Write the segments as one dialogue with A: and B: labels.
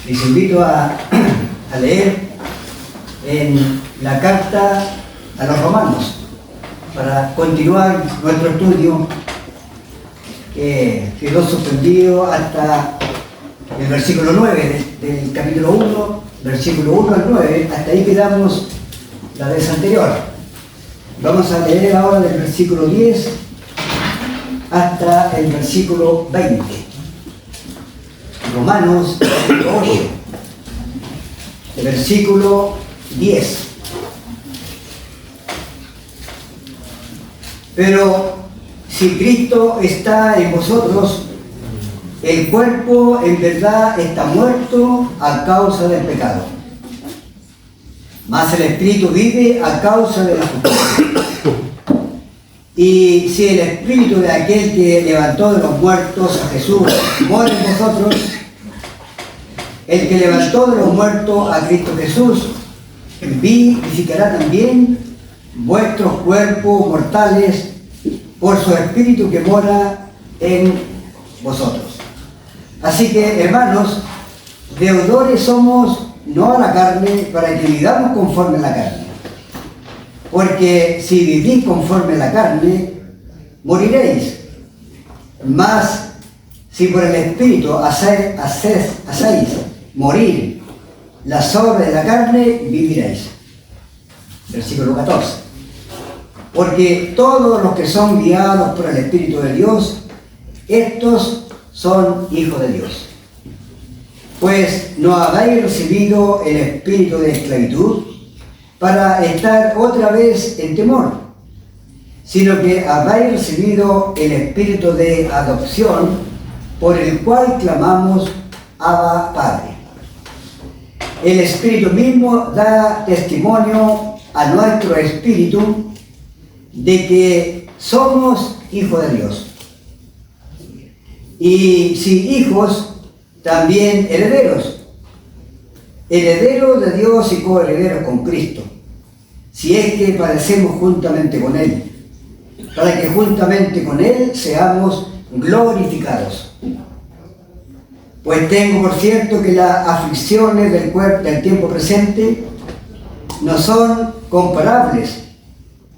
A: Les invito a leer en la carta a los romanos para continuar nuestro estudio que quedó suspendido hasta el versículo 9 del capítulo 1, versículo 1 al 9, hasta ahí quedamos la vez anterior. Vamos a leer ahora del versículo 10 hasta el versículo 20. Romanos 8, el versículo 10. Pero si Cristo está en vosotros, el cuerpo en verdad está muerto a causa del pecado, mas el espíritu vive a causa de la justicia. Y si el espíritu de aquel que levantó de los muertos a Jesús mora en vosotros, el que levantó de los muertos a Cristo Jesús vivificará también vuestros cuerpos mortales por su espíritu que mora en vosotros. Así que, hermanos, deudores somos no a la carne, para que vivamos conforme a la carne. Porque si vivís conforme a la carne, moriréis. Mas si por el espíritu hacéis morir las obras de la carne, viviréis. Versículo 14. Porque todos los que son guiados por el Espíritu de Dios, estos son hijos de Dios. Pues no habéis recibido el espíritu de esclavitud para estar otra vez en temor, sino que habéis recibido el espíritu de adopción, por el cual clamamos Abba, Padre. El Espíritu mismo da testimonio a nuestro espíritu de que somos hijos de Dios. Y si hijos, también herederos, herederos de Dios y coherederos con Cristo, si es que padecemos juntamente con Él, para que juntamente con Él seamos glorificados. Pues tengo por cierto que las aflicciones del tiempo presente no son comparables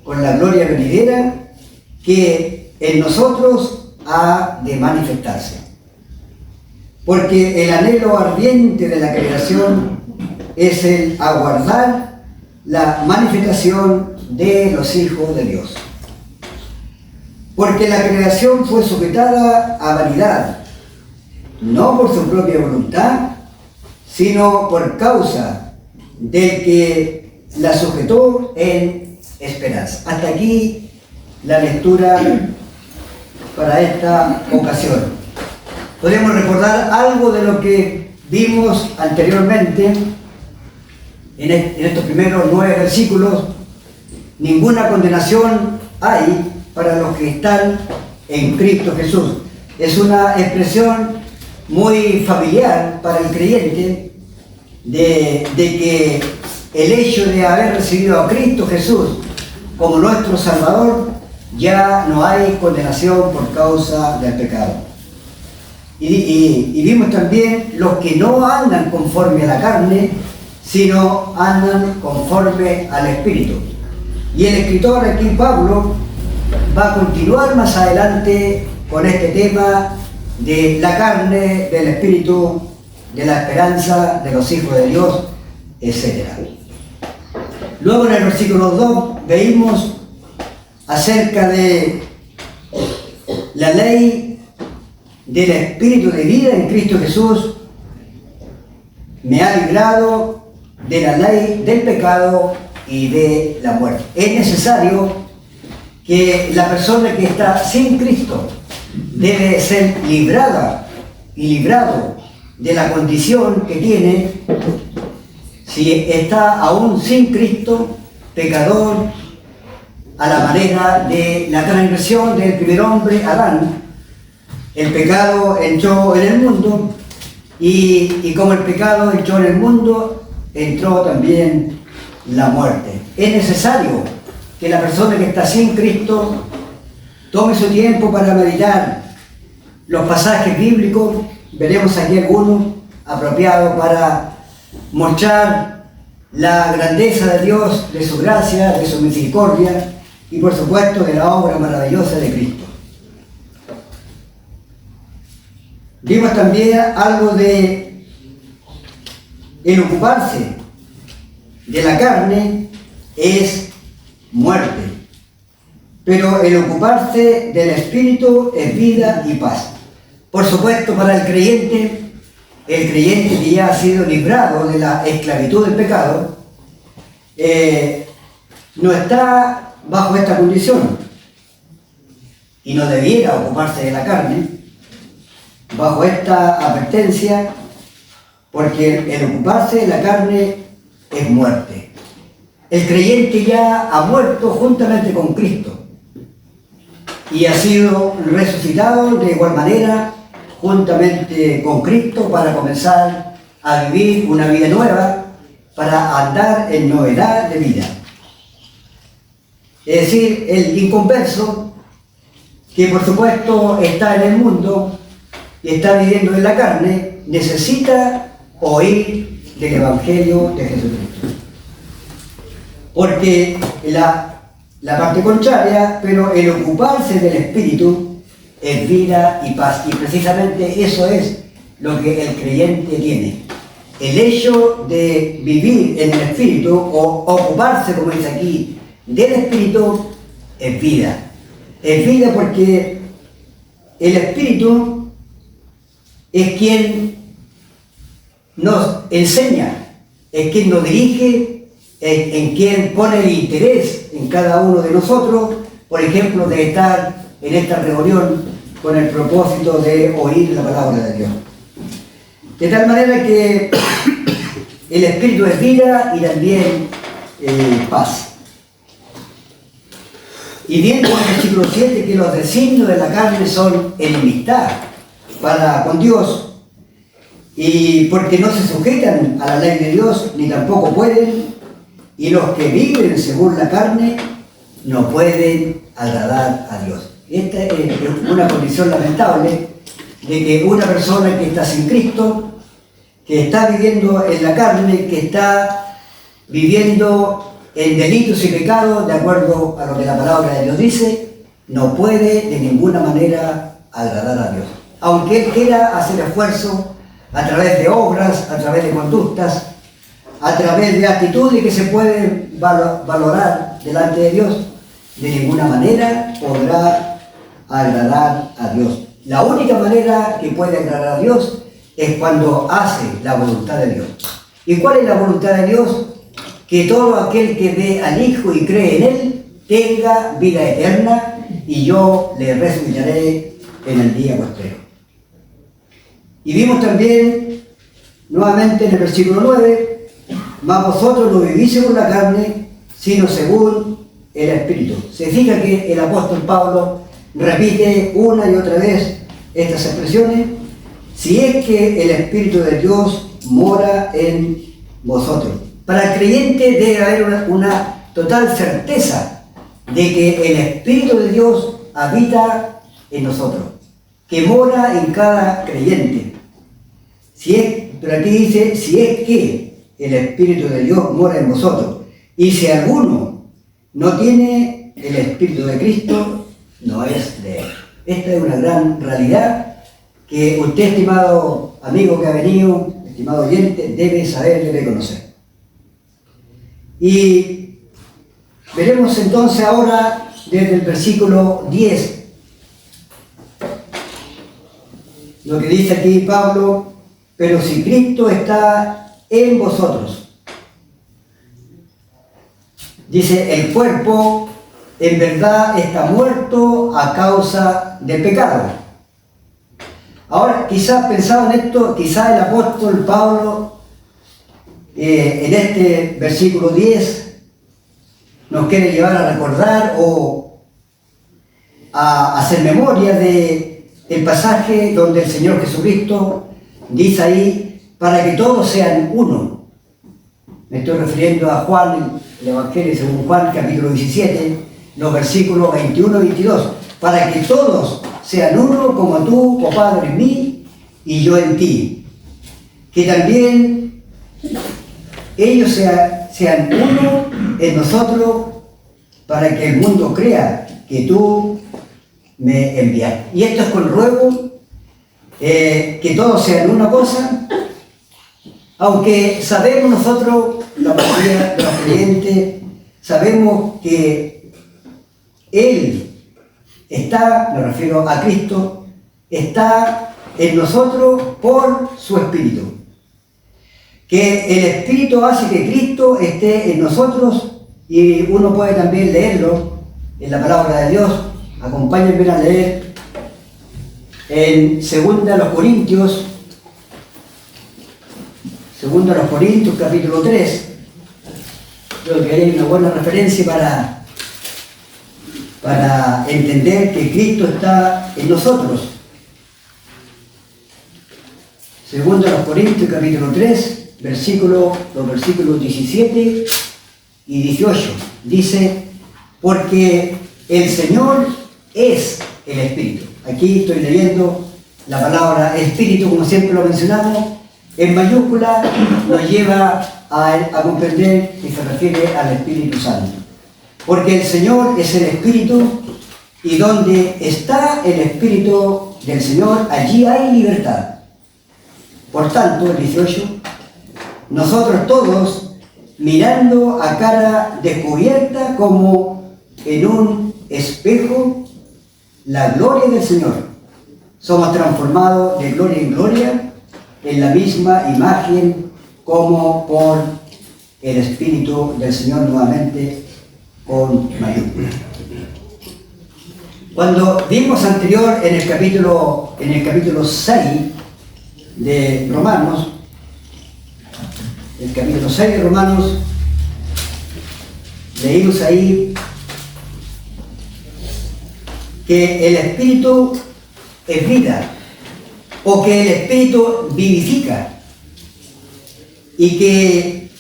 A: con la gloria venidera que en nosotros ha de manifestarse. Porque el anhelo ardiente de la creación es el aguardar la manifestación de los hijos de Dios. Porque la creación fue sujetada a vanidad, no por su propia voluntad, sino por causa del que la sujetó en esperanza. Hasta aquí la lectura para esta ocasión. Podemos recordar algo de lo que vimos anteriormente en estos primeros 9 versículos. Ninguna condenación hay para los que están en Cristo Jesús. Es una expresión muy familiar para el creyente de que el hecho de haber recibido a Cristo Jesús como nuestro Salvador, ya no hay condenación por causa del pecado. Y vimos también los que no andan conforme a la carne, sino andan conforme al Espíritu. Y el escritor aquí, Pablo, va a continuar más adelante con este tema de la carne, del Espíritu, de la esperanza de los hijos de Dios, etc. Luego en el versículo 2 veíamos acerca de la ley del Espíritu de vida en Cristo Jesús. Me ha librado de la ley del pecado y de la muerte. Es necesario que la persona que está sin Cristo debe ser librada y librado de la condición que tiene si está aún sin Cristo, pecador, a la manera de la transgresión del primer hombre, Adán. El pecado entró en el mundo y como el pecado entró en el mundo, entró también la muerte. Es necesario que la persona que está sin Cristo tome su tiempo para meditar los pasajes bíblicos. Veremos aquí apropiado para mostrar la grandeza de Dios, de su gracia, de su misericordia y por supuesto de la obra maravillosa de Cristo. Vimos también algo de el ocuparse de la carne es muerte, pero el ocuparse del Espíritu es vida y paz. Por supuesto, para el creyente que ya ha sido librado de la esclavitud del pecado, no está bajo esta condición y no debiera ocuparse de la carne bajo esta advertencia, porque el ocuparse de la carne es muerte. El creyente ya ha muerto juntamente con Cristo y ha sido resucitado de igual manera juntamente con Cristo para comenzar a vivir una vida nueva, para andar en novedad de vida. Es decir, el inconverso, que por supuesto está en el mundo y está viviendo en la carne, necesita oír del Evangelio de Jesucristo. Porque la parte contraria, pero el ocuparse del Espíritu es vida y paz. Y precisamente eso es lo que el creyente tiene. El hecho de vivir en el Espíritu, o ocuparse, como dice aquí, del Espíritu, es vida. Es vida porque el Espíritu es quien nos enseña, es quien nos dirige, en quien pone el interés en cada uno de nosotros, por ejemplo, de estar en esta reunión con el propósito de oír la palabra de Dios. De tal manera que el Espíritu es vida y también paz. Y viendo en el versículo 7 que los designios de la carne son enemistad para con Dios, y porque no se sujetan a la ley de Dios, ni tampoco pueden, y los que viven según la carne no pueden agradar a Dios. Esta es una condición lamentable de que una persona que está sin Cristo, que está viviendo en la carne, que está viviendo en delitos y pecados, de acuerdo a lo que la palabra de Dios dice, no puede de ninguna manera agradar a Dios. Aunque él quiera hacer esfuerzo a través de obras, a través de conductas, a través de actitudes que se pueden valorar delante de Dios, de ninguna manera podrá agradar a Dios. La única manera que puede agradar a Dios es cuando hace la voluntad de Dios. ¿Y cuál es la voluntad de Dios? Que todo aquel que ve al Hijo y cree en Él tenga vida eterna, y yo le resucitaré en el día postrero. Y vimos también nuevamente en el versículo 9: mas vosotros no vivís según la carne, sino según el Espíritu. Se fija que el apóstol Pablo repite una y otra vez estas expresiones: si es que el Espíritu de Dios mora en vosotros. Para el creyente debe haber una total certeza de que el Espíritu de Dios habita en nosotros, que mora en cada creyente. Pero aquí dice, si es que el Espíritu de Dios mora en vosotros. Y si alguno no tiene el Espíritu de Cristo, no es de Él. Esta es una gran realidad que usted, estimado amigo que ha venido, estimado oyente, debe saber, debe conocer. Y veremos entonces ahora desde el versículo 10 lo que dice aquí Pablo: pero si Cristo está en vosotros, dice, el cuerpo en verdad está muerto a causa del pecado. Ahora, quizás pensaba en esto, quizás el apóstol Pablo en este versículo 10 nos quiere llevar a recordar o a hacer memoria del pasaje donde el Señor Jesucristo dice ahí: para que todos sean uno. Me estoy refiriendo a Juan, el Evangelio según Juan, capítulo 17, los versículos 21 y 22. Para que todos sean uno, como tú, oh Padre, en mí y yo en ti. que también ellos sean uno en nosotros, para que el mundo crea que tú me envías. Y esto es con ruego, que todos sean una cosa, aunque sabemos nosotros, la mayoría de los creyentes, sabemos que Él está, me refiero a Cristo, está en nosotros por su Espíritu. Que el Espíritu hace que Cristo esté en nosotros, y uno puede también leerlo en la palabra de Dios. Acompáñenme a leer en 2 Corintios capítulo 3. Creo que hay una buena referencia para entender que Cristo está en nosotros. 2 Corintios capítulo 3, los versículos 17 y 18. Dice: porque el Señor es el Espíritu. Aquí estoy leyendo la palabra Espíritu, como siempre lo mencionamos, en mayúscula, nos lleva a comprender que se refiere al Espíritu Santo. Porque el Señor es el Espíritu, y donde está el Espíritu del Señor, allí hay libertad. Por tanto, el 18, nosotros todos, mirando a cara descubierta como en un espejo la gloria del Señor, somos transformados de gloria en gloria en la misma imagen como por el Espíritu del Señor, nuevamente con mayúscula. Cuando vimos anterior en el capítulo 6 de Romanos, el capítulo 6 de Romanos, leímos ahí que el Espíritu es vida, o que el Espíritu vivifica, y que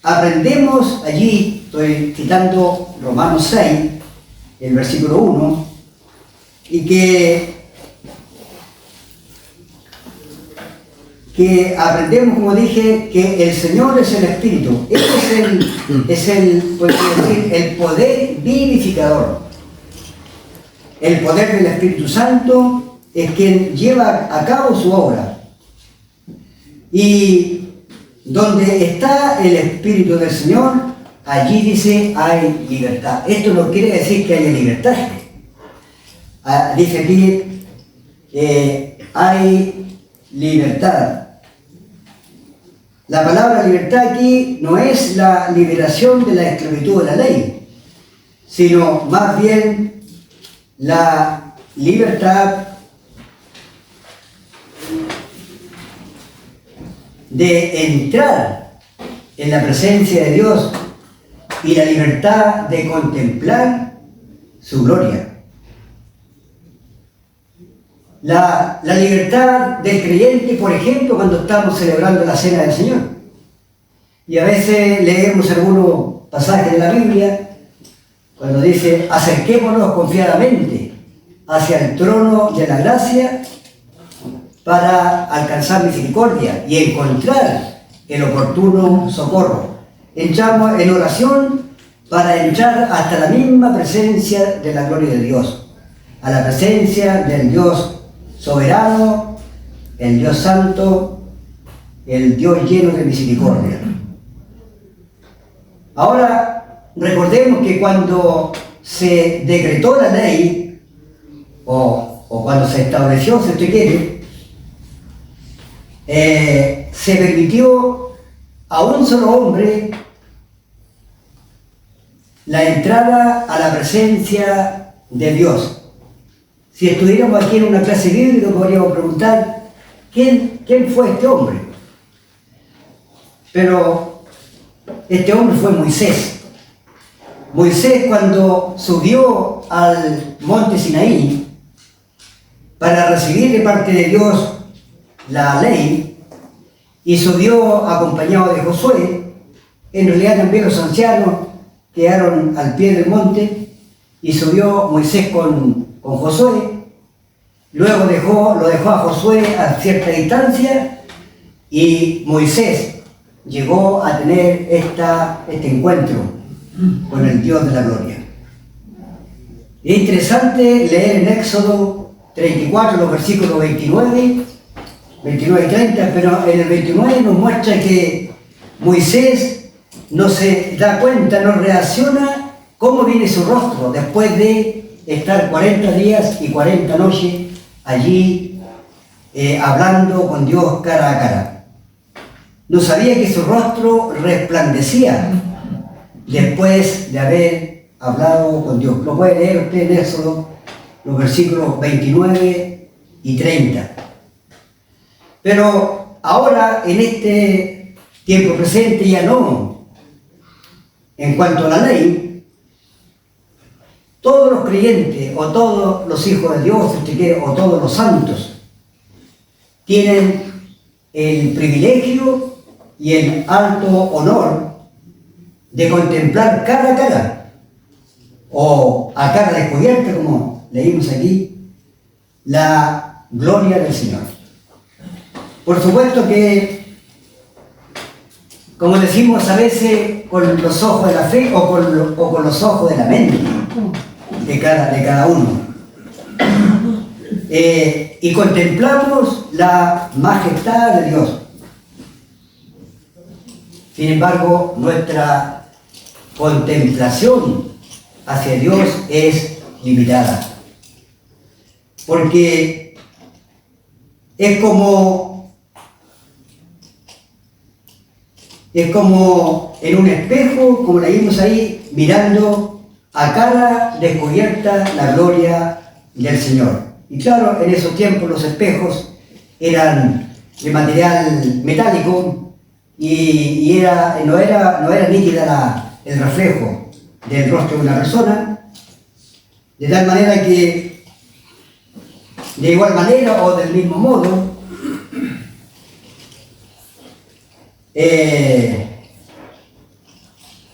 A: aprendemos allí, estoy citando Romanos 6, el versículo 1, y que aprendemos, como dije, que el Señor es el Espíritu. Este es el poder vivificador. El poder del Espíritu Santo es quien lleva a cabo su obra. Y donde está el Espíritu del Señor, allí dice hay libertad. Esto no quiere decir que haya libertad. Dice aquí hay libertad. La palabra libertad aquí no es la liberación de la esclavitud de la ley, sino más bien la libertad de entrar en la presencia de Dios y la libertad de contemplar su gloria. La libertad del creyente, por ejemplo, cuando estamos celebrando la Cena del Señor. Y a veces leemos algunos pasajes de la Biblia, cuando dice: acerquémonos confiadamente hacia el trono de la gracia para alcanzar misericordia y encontrar el oportuno socorro. Entramos en oración para entrar hasta la misma presencia de la gloria de Dios, a la presencia del Dios soberano, el Dios santo, el Dios lleno de misericordia. Ahora, recordemos que cuando se decretó la ley, o cuando se estableció, si usted quiere, se permitió a un solo hombre la entrada a la presencia de Dios. Si estuviéramos aquí en una clase bíblica, podríamos preguntar ¿quién fue este hombre? Pero este hombre fue Moisés. Moisés, cuando subió al monte Sinaí para recibir de parte de Dios la ley, y subió acompañado de Josué, en realidad también los ancianos quedaron al pie del monte, y subió Moisés con Josué. Luego lo dejó a Josué a cierta distancia, Y Moisés llegó a tener este encuentro con el Dios de la gloria. Es interesante leer en Éxodo 34, los versículos 29 y 30, pero en el 29 nos muestra que Moisés no se da cuenta, no reacciona cómo viene su rostro después de estar 40 días y 40 noches allí hablando con Dios cara a cara. No sabía que su rostro resplandecía después de haber hablado con Dios. Lo puede leer usted en Éxodo, los versículos 29 y 30. Pero ahora, en este tiempo presente, ya no. En cuanto a la ley, todos los creyentes, o todos los hijos de Dios, o todos los santos, tienen el privilegio y el alto honor de contemplar cara a cara, o a cara descubierta, como leímos aquí, la gloria del Señor. Por supuesto que, como decimos a veces, con los ojos de la fe o con los ojos de la mente de cada uno. Y contemplamos la majestad de Dios. Sin embargo, nuestra contemplación hacia Dios es limitada. Porque es como en un espejo, como leímos ahí, mirando a cara descubierta la gloria del Señor. Y claro, en esos tiempos los espejos eran de material metálico y no era nítida el reflejo del rostro de una persona, de tal manera que, de igual manera o del mismo modo,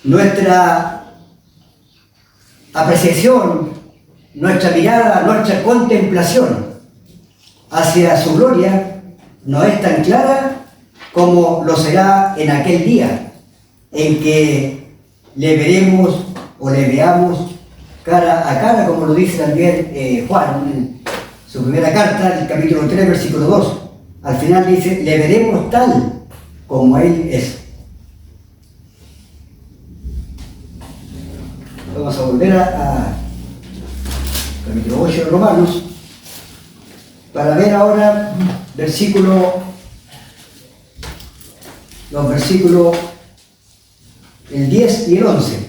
A: nuestra apreciación, nuestra mirada, nuestra contemplación hacia su gloria no es tan clara como lo será en aquel día en que le veremos o le veamos cara a cara, como lo dice también Juan en su primera carta, el capítulo 3, versículo 2. Al final dice, le veremos tal como Él es. Vamos a volver a capítulo 8 de Romanos para ver ahora los versículos el 10 y el 11.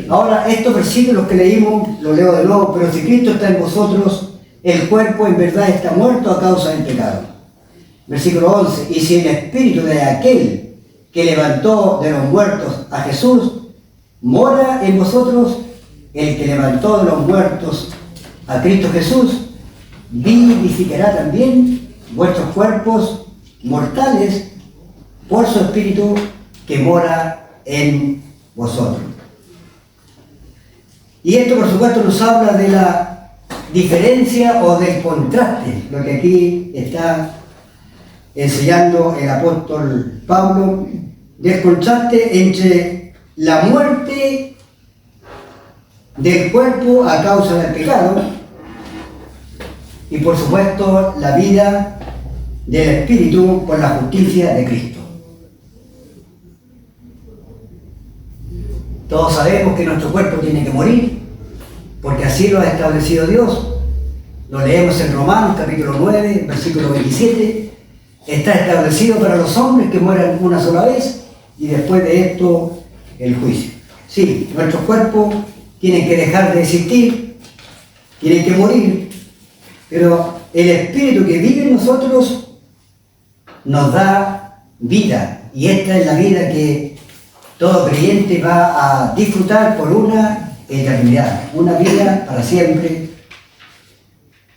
A: Ahora, estos versículos que leímos, los leo de nuevo, pero si Cristo está en vosotros, el cuerpo en verdad está muerto a causa del pecado. Versículo 11, y si el espíritu de aquel que levantó de los muertos a Jesús mora en vosotros, el que levantó de los muertos a Cristo Jesús vivificará también vuestros cuerpos mortales por su espíritu que mora en vosotros. Y esto, por supuesto, nos habla de la diferencia o del contraste, lo que aquí está enseñando el apóstol Pablo, del contraste entre la muerte del cuerpo a causa del pecado y, por supuesto, la vida del espíritu por la justicia de Cristo. Todos sabemos que nuestro cuerpo tiene que morir, porque así lo ha establecido Dios. Lo leemos en Romanos capítulo 9, versículo 27. Está establecido para los hombres que mueran una sola vez y después de esto el juicio. Sí, nuestros cuerpos tienen que dejar de existir, tienen que morir, pero el espíritu que vive en nosotros nos da vida, y esta es la vida que todo creyente va a disfrutar por una eternidad, una vida para siempre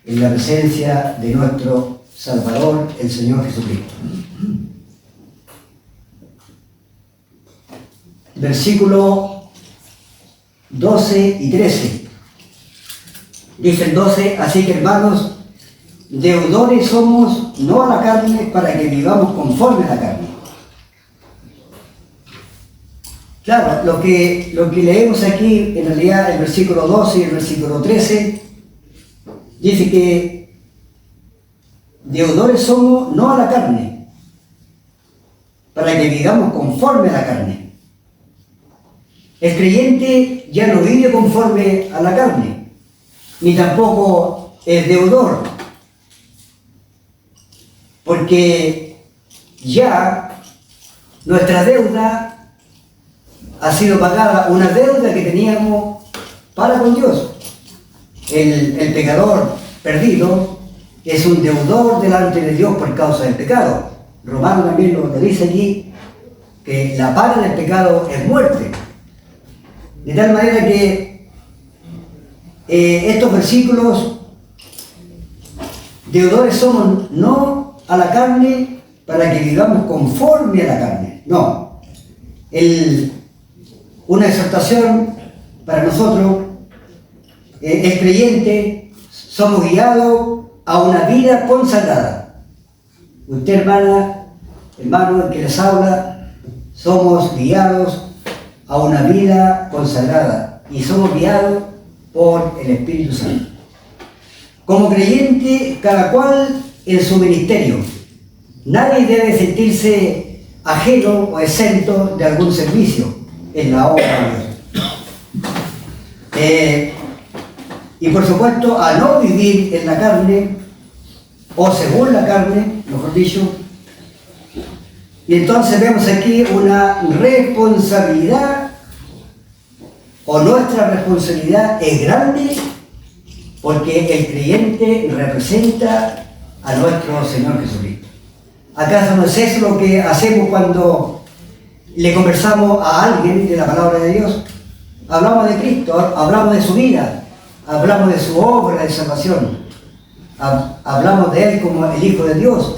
A: en la presencia de nuestro Salvador, el Señor Jesucristo. Versículo 12 y 13. Dice el 12, así que hermanos, deudores somos no a la carne para que vivamos conforme a la carne. Claro, lo que leemos aquí, en realidad el versículo 12 y el versículo 13, dice que deudores somos no a la carne, para que vivamos conforme a la carne. El creyente ya no vive conforme a la carne, ni tampoco es deudor, porque ya nuestra deuda ha sido pagada, una deuda que teníamos para con Dios. El pecador perdido es un deudor delante de Dios por causa del pecado. Romano también lo dice allí, que la paga del pecado es muerte. De tal manera que estos versículos, deudores somos no a la carne para que vivamos conforme a la carne. No. Una exhortación para nosotros, el creyente, somos guiados a una vida consagrada. Usted, hermano, el que les habla, somos guiados a una vida consagrada y somos guiados por el Espíritu Santo. Como creyente, cada cual en su ministerio. Nadie debe sentirse ajeno o exento de algún servicio en la obra de Dios. Y por supuesto, a no vivir en la carne, o según la carne, mejor dicho. Y entonces vemos aquí una responsabilidad, o nuestra responsabilidad es grande, porque el creyente representa a nuestro Señor Jesucristo. ¿Acaso no es eso lo que hacemos cuando le conversamos a alguien de la palabra de Dios? Hablamos de Cristo, hablamos de su vida, hablamos de su obra de salvación, hablamos de Él como el Hijo de Dios,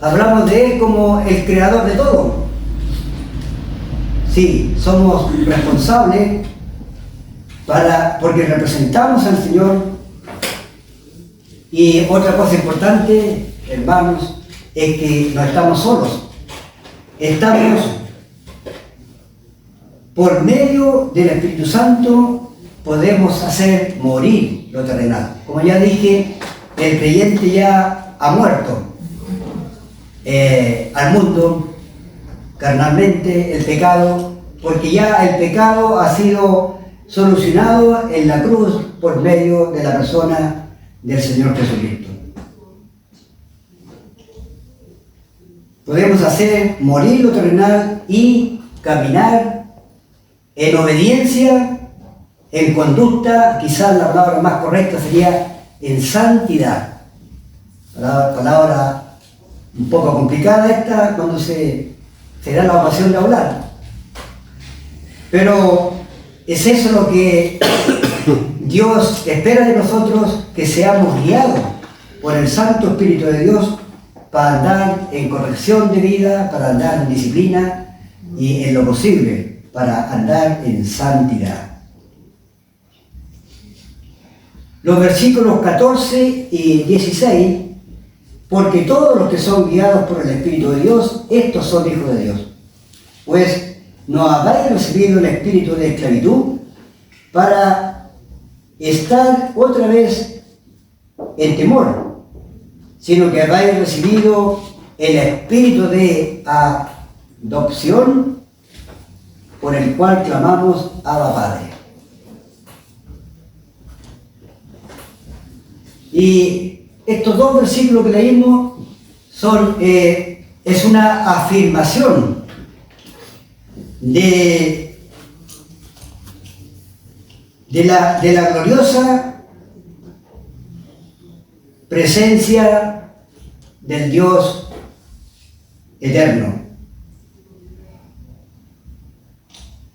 A: hablamos de Él como el creador de todo. Sí, somos responsables porque representamos al Señor. Y otra cosa importante, hermanos, es que no estamos solos. Estamos por medio del Espíritu Santo, podemos hacer morir lo terrenal. Como ya dije, el creyente ya ha muerto al mundo, carnalmente, el pecado, porque ya el pecado ha sido solucionado en la cruz por medio de la persona del Señor Jesucristo. Podemos hacer morir lo terrenal y caminar en obediencia, en conducta, quizás la palabra más correcta sería en santidad. Palabra un poco complicada esta cuando se da la ocasión de hablar. Pero es eso lo que Dios espera de nosotros, que seamos guiados por el Santo Espíritu de Dios para andar en corrección de vida, para andar en disciplina y en lo posible para andar en santidad. Los versículos 14 y 16, porque todos los que son guiados por el Espíritu de Dios, estos son hijos de Dios. Pues no habéis recibido el espíritu de esclavitud para estar otra vez en temor, sino que habéis recibido el espíritu de adopción, por el cual clamamos Abba Padre. Y estos dos versículos que leímos es una afirmación de la gloriosa presencia del Dios eterno.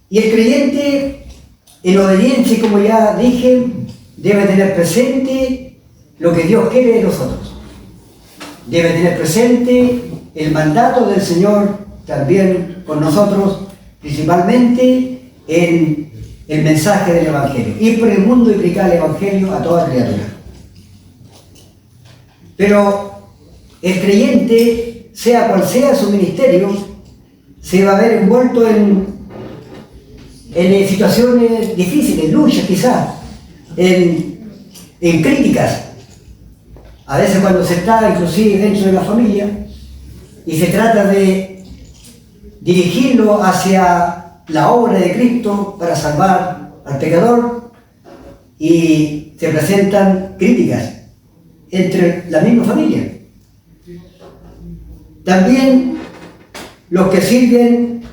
A: Y el creyente, en obediencia, como ya dije, debe tener presente lo que Dios quiere de nosotros. Debe tener presente el mandato del Señor también con nosotros, principalmente en el mensaje del Evangelio. Ir por el mundo y predicar el Evangelio a toda criatura. Pero el creyente, sea cual sea su ministerio, se va a ver envuelto en situaciones difíciles, luchas quizás, en críticas. A veces cuando se está inclusive dentro de la familia y se trata de dirigirlo hacia la obra de Cristo para salvar al pecador, y se presentan críticas entre la misma familia. También los que sirven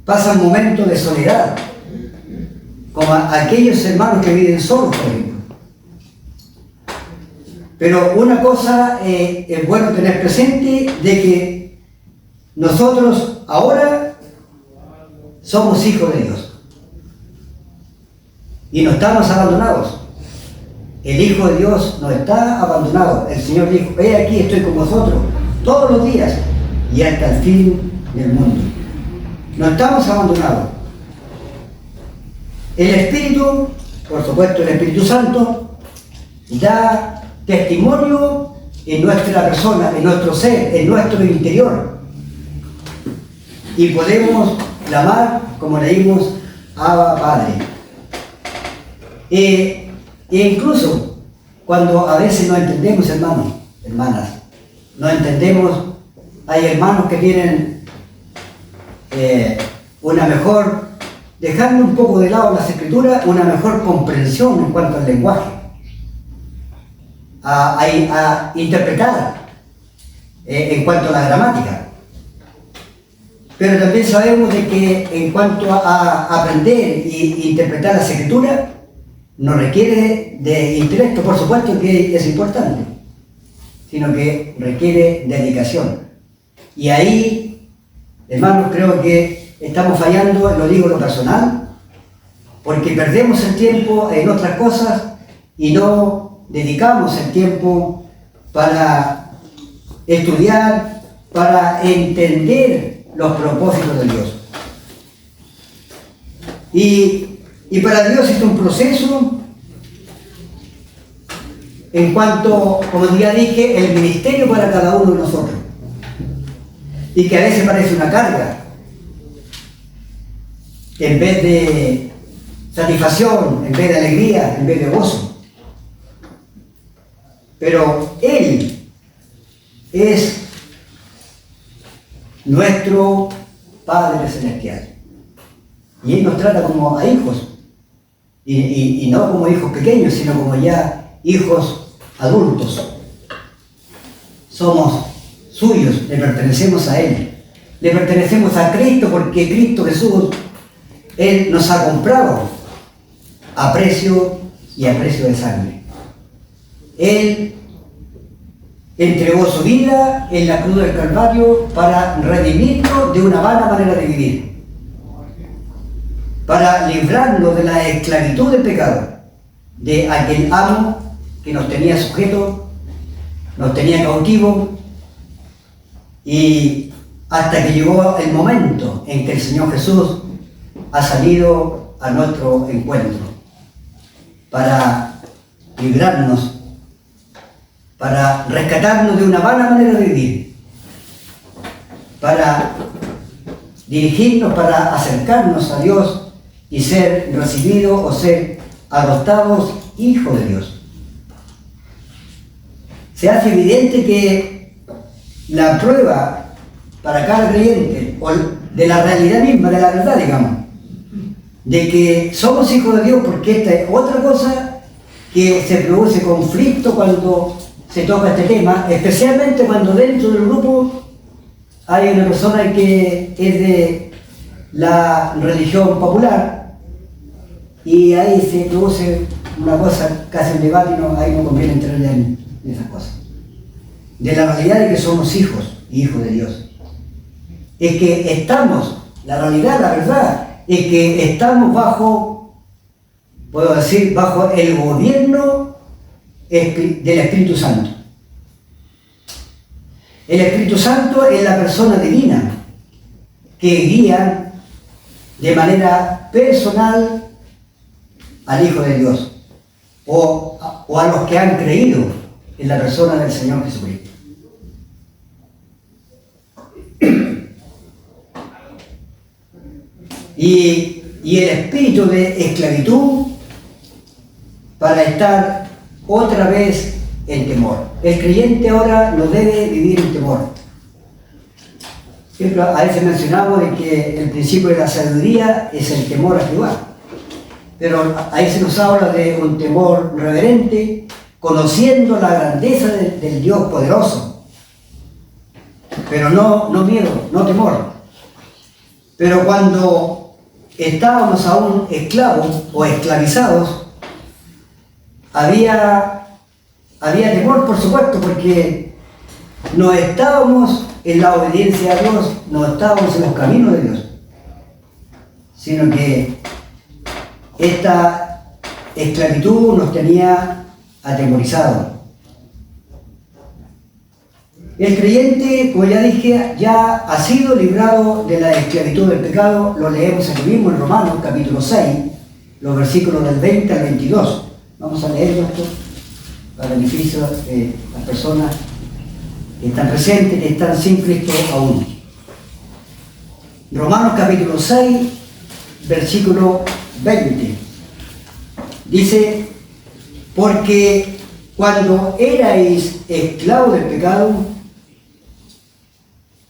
A: pasan momentos de soledad, como aquellos hermanos que viven solos, por ejemplo. Pero una cosa es bueno tener presente, de que nosotros ahora somos hijos de Dios y no estamos abandonados. El Hijo de Dios no está abandonado. El Señor dijo: he aquí, estoy con vosotros todos los días y hasta el fin del mundo. No estamos abandonados. El Espíritu, por supuesto el Espíritu Santo, da testimonio en nuestra persona, en nuestro ser, en nuestro interior. Y podemos clamar, como leímos, Abba Padre. E incluso cuando a veces no entendemos, hermanos, hermanas, no entendemos, hay hermanos que tienen una mejor, dejando un poco de lado las escrituras, una mejor comprensión en cuanto al lenguaje, a interpretar en cuanto a la gramática. Pero también sabemos de que en cuanto a aprender e interpretar las escrituras, no requiere de intelecto, por supuesto que es importante, sino que requiere dedicación. Y ahí, hermanos, creo que estamos fallando, lo digo en lo personal, porque perdemos el tiempo en otras cosas y no dedicamos el tiempo para estudiar, para entender los propósitos de Dios. Y para Dios es un proceso en cuanto, como ya dije, el ministerio para cada uno de nosotros. Y que a veces parece una carga, en vez de satisfacción, en vez de alegría, en vez de gozo. Pero Él es nuestro Padre Celestial. Y Él nos trata como a hijos. Y no como hijos pequeños, sino como ya hijos adultos. Somos suyos, le pertenecemos a Él. Le pertenecemos a Cristo, porque Cristo Jesús, Él nos ha comprado a precio y a precio de sangre. Él entregó su vida en la cruz del Calvario para redimirnos de una vana manera de vivir, para librarnos de la esclavitud del pecado, de aquel amo que nos tenía sujetos, nos tenía cautivos, y hasta que llegó el momento en que el Señor Jesús ha salido a nuestro encuentro para librarnos, para rescatarnos de una vana manera de vivir, para dirigirnos, para acercarnos a Dios y ser recibidos o ser adoptados hijos de Dios. Se hace evidente que la prueba para cada creyente, o de la realidad misma, de la verdad, digamos, de que somos hijos de Dios, porque esta es otra cosa que se produce conflicto cuando se toca este tema, especialmente cuando dentro del grupo hay una persona que es de la religión popular, y ahí se produce una cosa, casi un debate, y ahí no conviene entrar en esas cosas. De la realidad de que somos hijos y hijos de Dios. Es que estamos, la realidad, la verdad, es que estamos bajo, puedo decir, bajo el gobierno del Espíritu Santo. El Espíritu Santo es la persona divina que guía de manera personal al Hijo de Dios, o a los que han creído en la persona del Señor Jesucristo. Y el espíritu de esclavitud para estar otra vez en temor. El creyente ahora no debe vivir en temor. Siempre a veces mencionamos de que el principio de la sabiduría es el temor a Jehová. Pero ahí se nos habla de un temor reverente, conociendo la grandeza del Dios poderoso. Pero no miedo, no temor. Pero cuando estábamos aún esclavos o esclavizados, había temor, por supuesto, porque no estábamos en la obediencia a Dios, no estábamos en los caminos de Dios, sino que esta esclavitud nos tenía atemorizados. El creyente, como ya dije, ya ha sido librado de la esclavitud del pecado. Lo leemos aquí mismo en Romanos capítulo 6, los versículos del 20 al 22. Vamos a leerlo esto para beneficio de las personas que están presentes, que están sin Cristo aún. Romanos capítulo 6, versículo 20. Dice: porque cuando erais esclavos del pecado,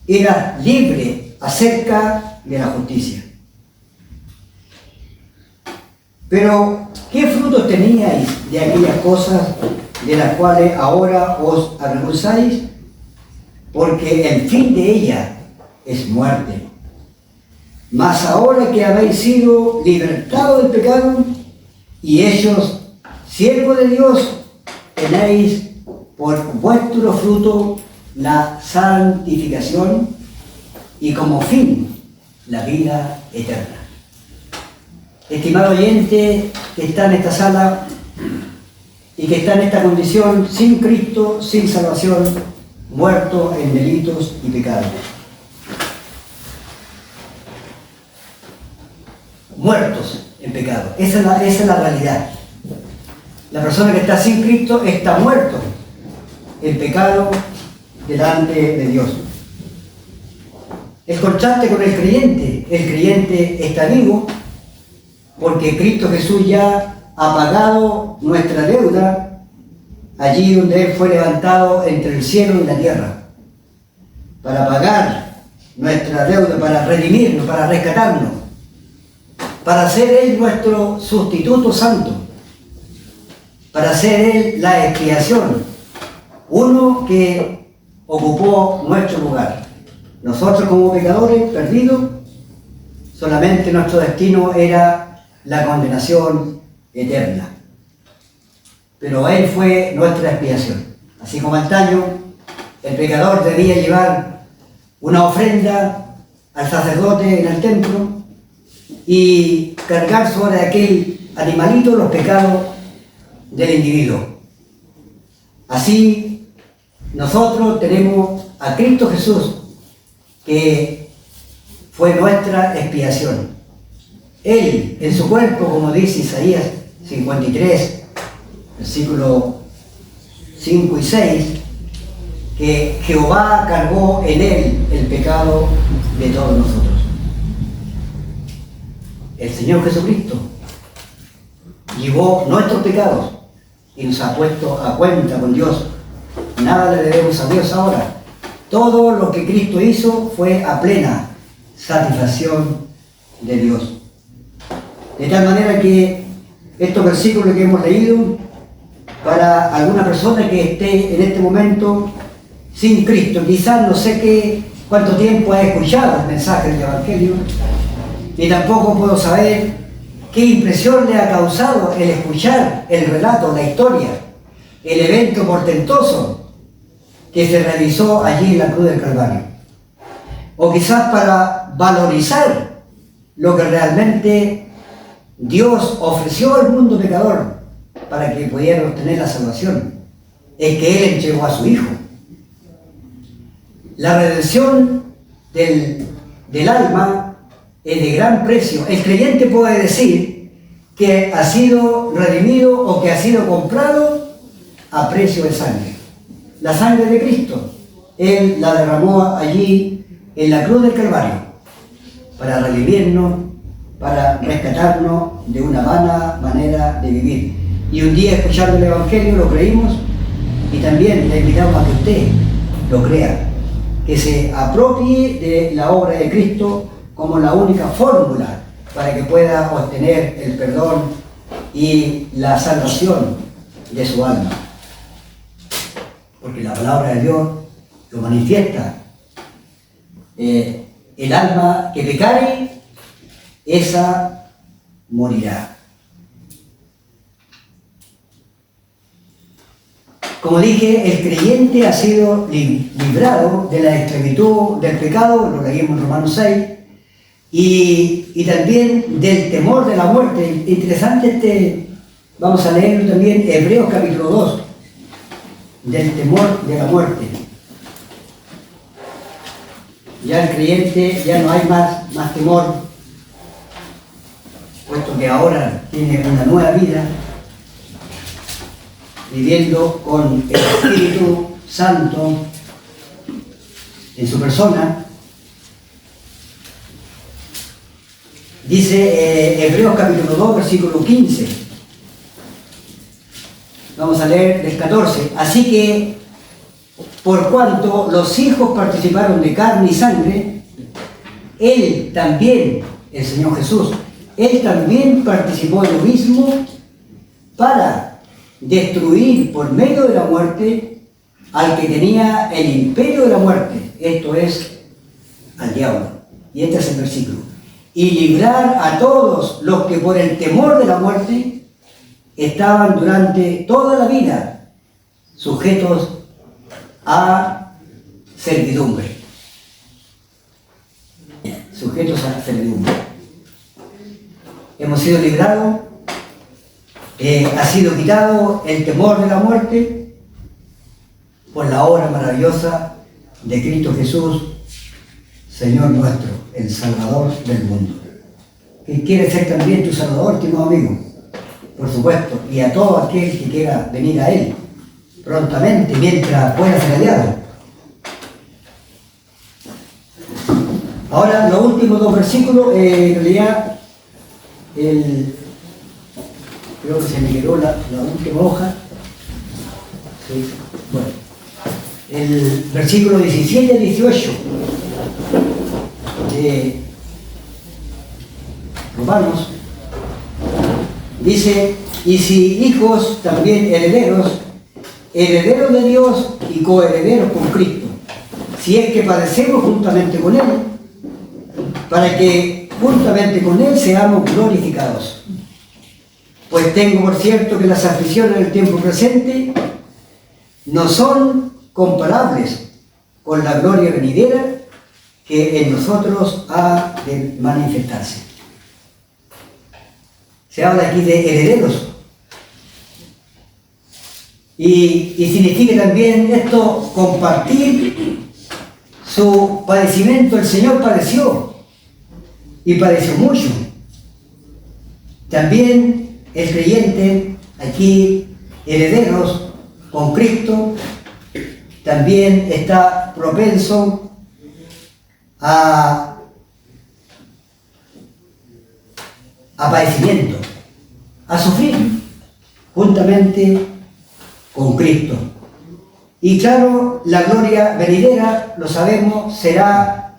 A: eras libre acerca de la justicia. Pero, ¿qué frutos teníais de aquellas cosas de las cuales ahora os avergonzáis? Porque el fin de ella es muerte. Mas ahora que habéis sido libertados del pecado y hechos siervos de Dios, tenéis por vuestro fruto la santificación y como fin la vida eterna. Estimado oyente que está en esta sala y que está en esta condición sin Cristo, sin salvación, muerto en delitos y pecados. Muertos en pecado. Esa es la realidad. La persona que está sin Cristo está muerto en pecado delante de Dios. El contraste con el creyente está vivo porque Cristo Jesús ya ha pagado nuestra deuda allí donde Él fue levantado entre el cielo y la tierra, para pagar nuestra deuda, para redimirnos, para rescatarnos, para ser Él nuestro sustituto santo, para ser Él la expiación, uno que ocupó nuestro lugar. Nosotros como pecadores perdidos, solamente nuestro destino era la condenación eterna. Pero Él fue nuestra expiación. Así como antaño el pecador debía llevar una ofrenda al sacerdote en el templo y cargar sobre aquel animalito los pecados del individuo. Así nosotros tenemos a Cristo Jesús, que fue nuestra expiación. Él, en su cuerpo, como dice Isaías 53, versículos 5 y 6, que Jehová cargó en Él el pecado de todos nosotros. El Señor Jesucristo llevó nuestros pecados y nos ha puesto a cuenta con Dios. Nada le debemos a Dios ahora. Todo lo que Cristo hizo fue a plena satisfacción de Dios. De tal manera que estos versículos que hemos leído, para alguna persona que esté en este momento sin Cristo, quizás no sé cuánto tiempo ha escuchado el mensaje del Evangelio, ni tampoco puedo saber qué impresión le ha causado el escuchar el relato, la historia, el evento portentoso que se realizó allí en la cruz del Calvario. O quizás para valorizar lo que realmente Dios ofreció al mundo pecador para que pudiera obtener la salvación, es que Él entregó a su Hijo. La redención del alma es de gran precio. El creyente puede decir que ha sido redimido o que ha sido comprado a precio de sangre. la sangre de Cristo. Él la derramó allí en la cruz del Calvario para redimirnos, para rescatarnos de una vana manera de vivir. Y un día, escuchando el Evangelio, lo creímos, y también le invitamos a que usted lo crea, que se apropie de la obra de Cristo como la única fórmula para que pueda obtener el perdón y la salvación de su alma. Porque la palabra de Dios lo manifiesta. El alma que pecare, esa morirá. Como dije, el creyente ha sido librado de la esclavitud del pecado, lo leímos en Romanos 6, y también del temor de la muerte. Interesante vamos a leerlo también, Hebreos capítulo 2, del temor de la muerte. Ya el creyente ya no hay más temor, puesto que ahora tiene una nueva vida, viviendo con el Espíritu Santo en su persona. Dice Hebreos capítulo 2, versículo 15. Vamos a leer del 14. Así que, por cuanto los hijos participaron de carne y sangre, Él también, el Señor Jesús, Él también participó de lo mismo para destruir por medio de la muerte al que tenía el imperio de la muerte, esto es, al diablo. Y este es el versículo. Y librar a todos los que por el temor de la muerte estaban durante toda la vida sujetos a servidumbre. Sujetos a servidumbre. Hemos sido librados. Ha sido quitado el temor de la muerte por la obra maravillosa de Cristo Jesús, Señor nuestro, el Salvador del mundo. Que quiere ser también tu Salvador, estimado amigo, por supuesto, y a todo aquel que quiera venir a Él prontamente, mientras pueda ser hallado. Ahora, los últimos dos versículos, en realidad, creo que se me quedó la última hoja. Sí. Bueno, el versículo 17 y 18 de Romanos dice: y si hijos, también herederos, herederos de Dios y coherederos con Cristo, si es que padecemos juntamente con Él, para que juntamente con Él seamos glorificados. Pues tengo por cierto que las aflicciones del tiempo presente no son comparables con la gloria venidera que en nosotros ha de manifestarse. Se habla aquí de herederos. Y significa también esto compartir su padecimiento. El Señor padeció, y padeció mucho. También el creyente, aquí herederos con Cristo, también está propenso a padecimiento, a sufrir juntamente con Cristo. Y claro, la gloria venidera, lo sabemos, será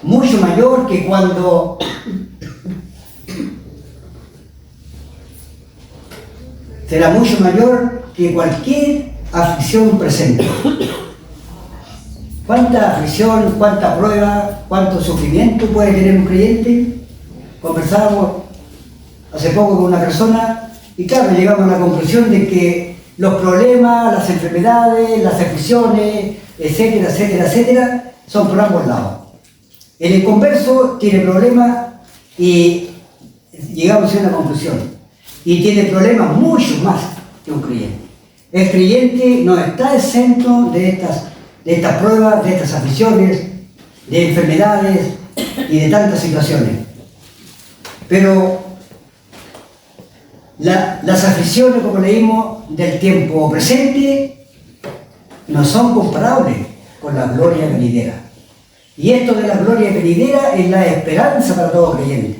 A: mucho mayor que cuando será mucho mayor que cualquier aflicción presente. ¿Cuánta aflicción, cuánta prueba, cuánto sufrimiento puede tener un creyente? Conversábamos hace poco con una persona y claro, llegamos a la conclusión de que los problemas, las enfermedades, las aflicciones, etcétera, etcétera, etcétera, son por ambos lados. El inconverso tiene problemas y llegamos a una conclusión. Y tiene problemas mucho más que un creyente. El creyente no está exento de estas pruebas, de estas aflicciones, de enfermedades y de tantas situaciones. Pero las aflicciones, como leímos, del tiempo presente no son comparables con la gloria venidera. Y esto de la gloria venidera es la esperanza para todo creyente.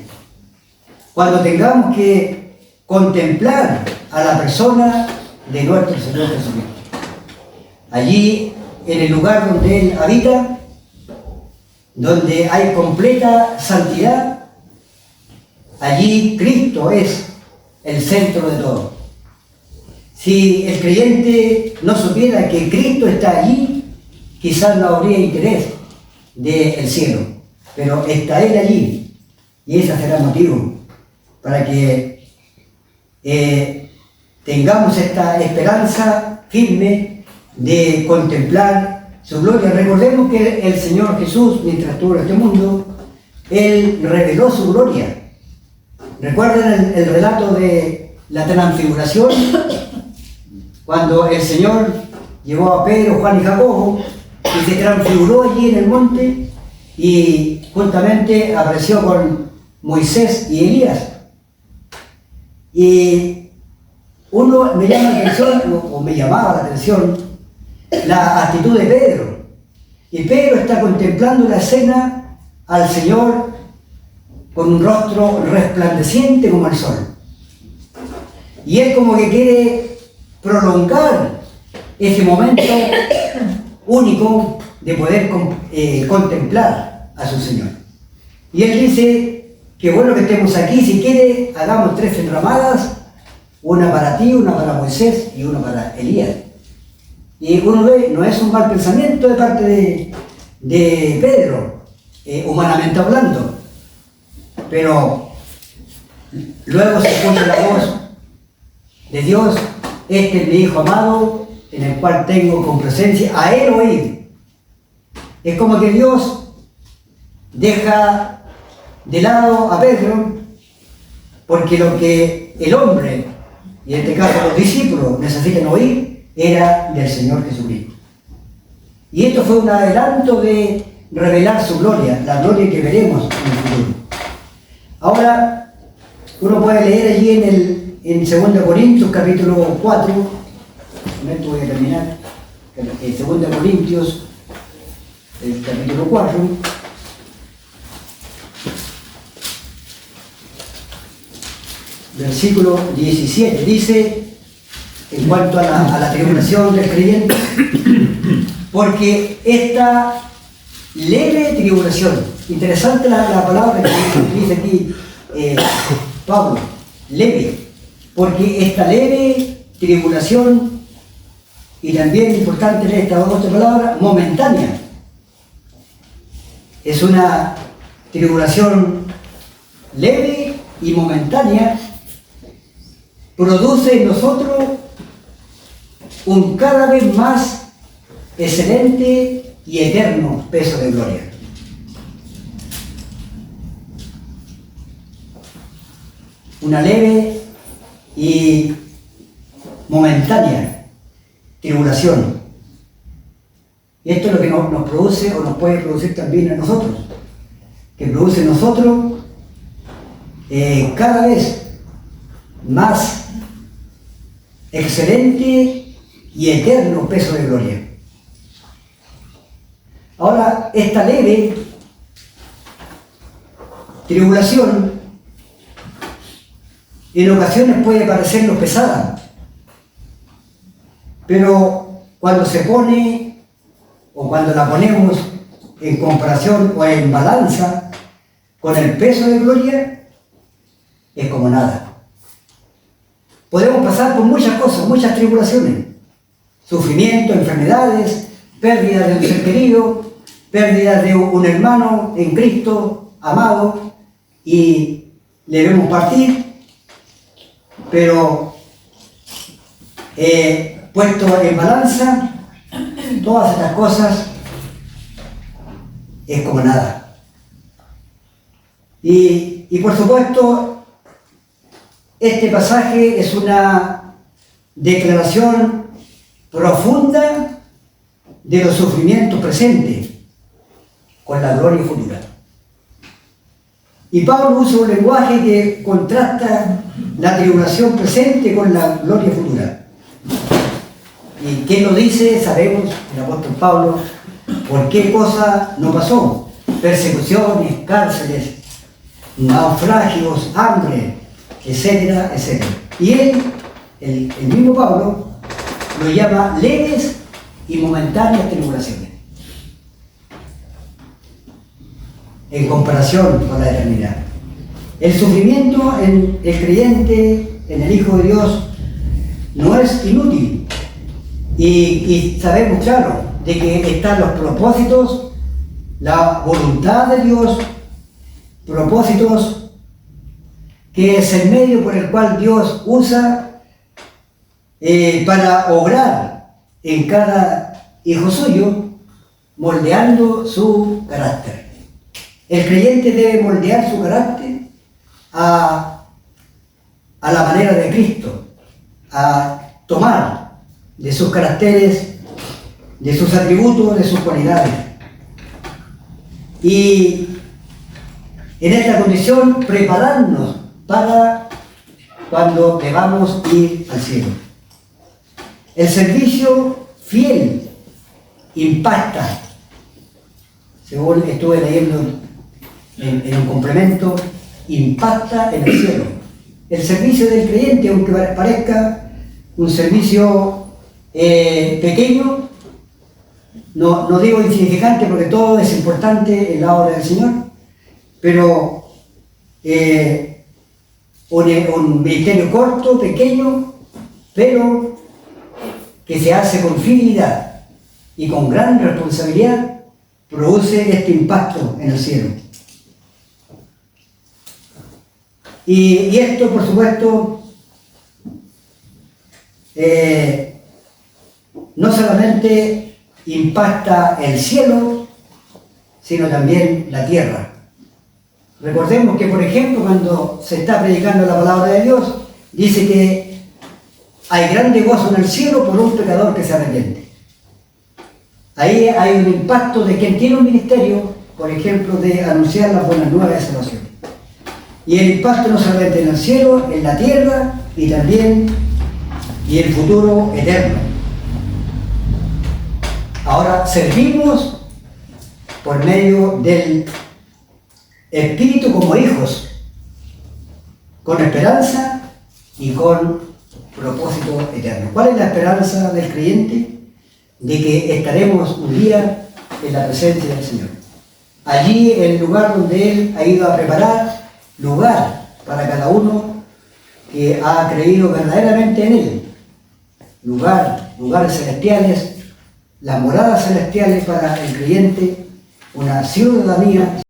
A: Cuando tengamos que contemplar a la persona de nuestro Señor Jesucristo. Allí, en el lugar donde Él habita, donde hay completa santidad, allí Cristo es el centro de todo. Si el creyente no supiera que Cristo está allí, quizás no habría interés del cielo, pero está Él allí, y ese será el motivo para que tengamos esta esperanza firme de contemplar su gloria. Recordemos que el Señor Jesús, mientras estuvo en este mundo, Él reveló su gloria. ¿Recuerdan el relato de la transfiguración? Cuando el Señor llevó a Pedro, Juan y Jacobo y se transfiguró allí en el monte y juntamente apareció con Moisés y Elías. Y uno me llama la atención, o me llamaba la atención, la actitud de Pedro. Y Pedro está contemplando la escena al Señor con un rostro resplandeciente como el sol. Y él como que quiere prolongar ese momento único de poder contemplar a su Señor. Y él dice, qué bueno que estemos aquí, si quiere hagamos 3 enramadas, una para ti, una para Moisés y una para Elías. Y uno ve, no es un mal pensamiento de parte de Pedro, humanamente hablando, pero luego se escucha la voz de Dios, este es mi Hijo amado, en el cual tengo complacencia, a Él oír. Es como que Dios deja de lado a Pedro, porque lo que el hombre, y en este caso los discípulos, necesitan oír, era del Señor Jesucristo. Y esto fue un adelanto de revelar su gloria, la gloria que veremos en el futuro. Ahora, uno puede leer allí en 2 Corintios, capítulo 4, con esto voy a terminar, en 2 Corintios, el capítulo 4, versículo 17, dice, en cuanto a la tribulación del creyente, porque esta leve tribulación, interesante la palabra que dice aquí Pablo, leve, porque esta leve tribulación, y también importante en esta otra palabra, momentánea, es una tribulación leve y momentánea, produce en nosotros un cada vez más excelente y eterno peso de gloria. Una leve y momentánea tribulación. Y esto es lo que nos produce o nos puede producir también a nosotros, que produce en nosotros cada vez más excelente y eterno peso de gloria. Ahora, esta leve tribulación en ocasiones puede parecernos pesada, pero cuando se pone o cuando la ponemos en comparación o en balanza con el peso de gloria, es como nada. Podemos pasar por muchas cosas, muchas tribulaciones, sufrimiento, enfermedades, pérdida de un ser querido, pérdida de un hermano en Cristo, amado, y le vemos partir, pero puesto en balanza, todas estas cosas es como nada. Y por supuesto, este pasaje es una declaración profunda de los sufrimientos presentes con la gloria futura. Y Pablo usa un lenguaje que contrasta la tribulación presente con la gloria futura. ¿Y quién lo dice? Sabemos, el apóstol Pablo, por qué cosa no pasó. Persecuciones, cárceles, naufragios, hambre, etcétera, etcétera. Y él, el mismo Pablo, lo llama leves y momentáneas tribulaciones, en comparación con la eternidad. El sufrimiento en el creyente, en el Hijo de Dios, no es inútil. Y sabemos, claro, de que están los propósitos, la voluntad de Dios, propósitos que es el medio por el cual Dios usa para obrar en cada hijo suyo, moldeando su carácter. El creyente debe moldear su carácter a la manera de Cristo, a tomar de sus caracteres, de sus atributos, de sus cualidades. Y en esta condición prepararnos para cuando debamos ir al cielo. El servicio fiel impacta, según estuve leyendo en un complemento, impacta en el cielo. El servicio del creyente, aunque parezca un servicio pequeño, no digo insignificante porque todo es importante en la obra del Señor, pero un ministerio corto, pequeño, pero que se hace con fidelidad y con gran responsabilidad, produce este impacto en el cielo. Y esto, por supuesto, no solamente impacta el cielo, sino también la tierra. Recordemos que, por ejemplo, cuando se está predicando la palabra de Dios, dice que hay grande gozo en el cielo por un pecador que se arrepiente. Ahí hay un impacto de quien tiene un ministerio, por ejemplo, de anunciar las buenas nuevas de salvación. Y el impacto no solamente en el cielo, en la tierra y también y el futuro eterno. Ahora servimos por medio del Espíritu como hijos, con esperanza y con propósito eterno. ¿Cuál es la esperanza del creyente? De que estaremos un día en la presencia del Señor. Allí, en el lugar donde Él ha ido a preparar, lugar para cada uno que ha creído verdaderamente en Él. Lugares celestiales, las moradas celestiales para el creyente, una ciudadanía